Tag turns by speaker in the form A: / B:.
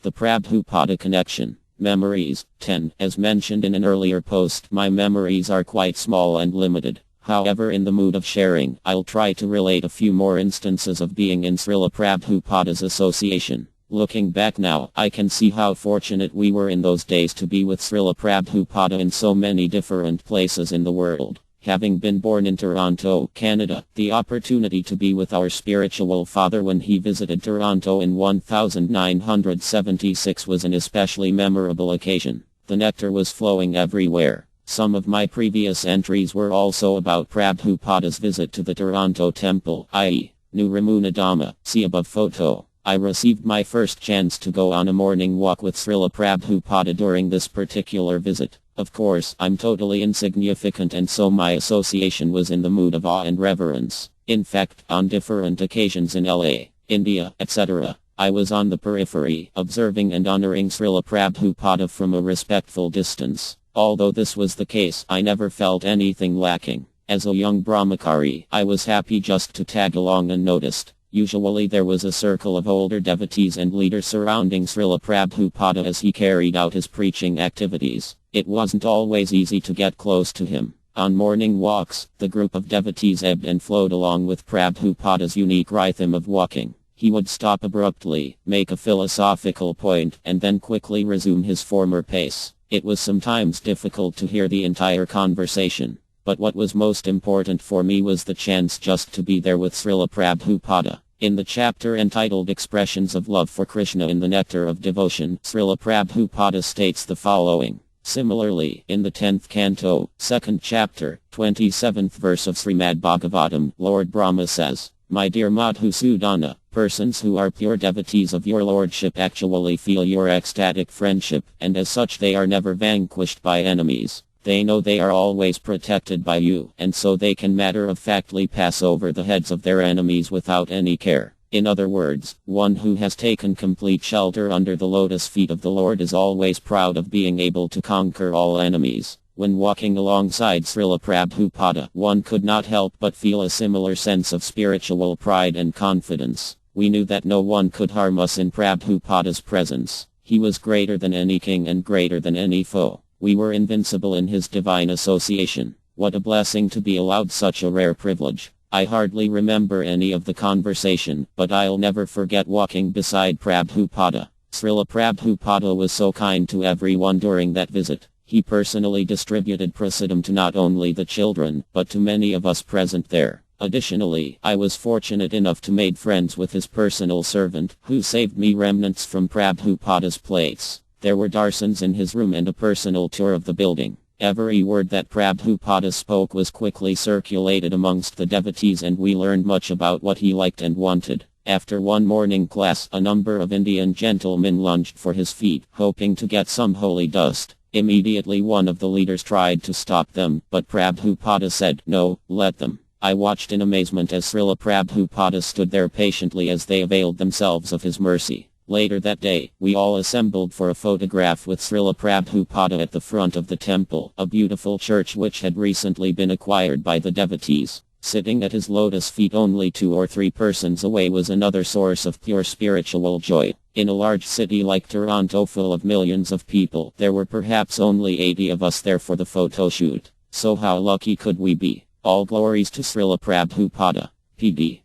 A: The Prabhupada Connection. Memories. 10. As mentioned in an earlier post, my memories are quite small and limited. However, in the mood of sharing, I'll try to relate a few more instances of being in Srila Prabhupada's association. Looking back now, I can see how fortunate we were in those days to be with Srila Prabhupada in so many different places in the world. Having been born in Toronto, Canada, the opportunity to be with our spiritual father when he visited Toronto in 1976 was an especially memorable occasion. The nectar was flowing everywhere. Some of my previous entries were also about Prabhupada's visit to the Toronto temple, i.e., New Ramunadama, see above photo. I received my first chance to go on a morning walk with Srila Prabhupada during this particular visit. Of course, I'm totally insignificant, and so my association was in the mood of awe and reverence. In fact, on different occasions in LA, India, etc., I was on the periphery, observing and honoring Srila Prabhupada from a respectful distance. Although this was the case, I never felt anything lacking. As a young brahmachari, I was happy just to tag along unnoticed. Usually there was a circle of older devotees and leaders surrounding Srila Prabhupada as he carried out his preaching activities. It wasn't always easy to get close to him. On morning walks, the group of devotees ebbed and flowed along with Prabhupada's unique rhythm of walking. He would stop abruptly, make a philosophical point, and then quickly resume his former pace. It was sometimes difficult to hear the entire conversation. But what was most important for me was the chance just to be there with Srila Prabhupada. In the chapter entitled Expressions of Love for Krishna in the Nectar of Devotion, Srila Prabhupada states the following. Similarly, in the 10th canto, 2nd chapter, 27th verse of Srimad Bhagavatam, Lord Brahma says, "My dear Madhusudana, persons who are pure devotees of your lordship actually feel your ecstatic friendship, and as such they are never vanquished by enemies. They know they are always protected by you, and so they can matter-of-factly pass over the heads of their enemies without any care." In other words, one who has taken complete shelter under the lotus feet of the Lord is always proud of being able to conquer all enemies. When walking alongside Srila Prabhupada, one could not help but feel a similar sense of spiritual pride and confidence. We knew that no one could harm us in Prabhupada's presence. He was greater than any king and greater than any foe. We were invincible in his divine association. What a blessing to be allowed such a rare privilege. I hardly remember any of the conversation, but I'll never forget walking beside Prabhupada. Srila Prabhupada was so kind to everyone during that visit. He personally distributed prasadam to not only the children, but to many of us present there. Additionally, I was fortunate enough to make friends with his personal servant, who saved me remnants from Prabhupada's plates. There were darsans in his room and a personal tour of the building. Every word that Prabhupada spoke was quickly circulated amongst the devotees, and we learned much about what he liked and wanted. After one morning class, a number of Indian gentlemen lunged for his feet, hoping to get some holy dust. Immediately one of the leaders tried to stop them, but Prabhupada said, "No, let them." I watched in amazement as Srila Prabhupada stood there patiently as they availed themselves of his mercy. Later that day, we all assembled for a photograph with Srila Prabhupada at the front of the temple, a beautiful church which had recently been acquired by the devotees. Sitting at his lotus feet only 2 or 3 persons away was another source of pure spiritual joy. In a large city like Toronto full of millions of people, there were perhaps only 80 of us there for the photo shoot. So how lucky could we be? All glories to Srila Prabhupada. PD.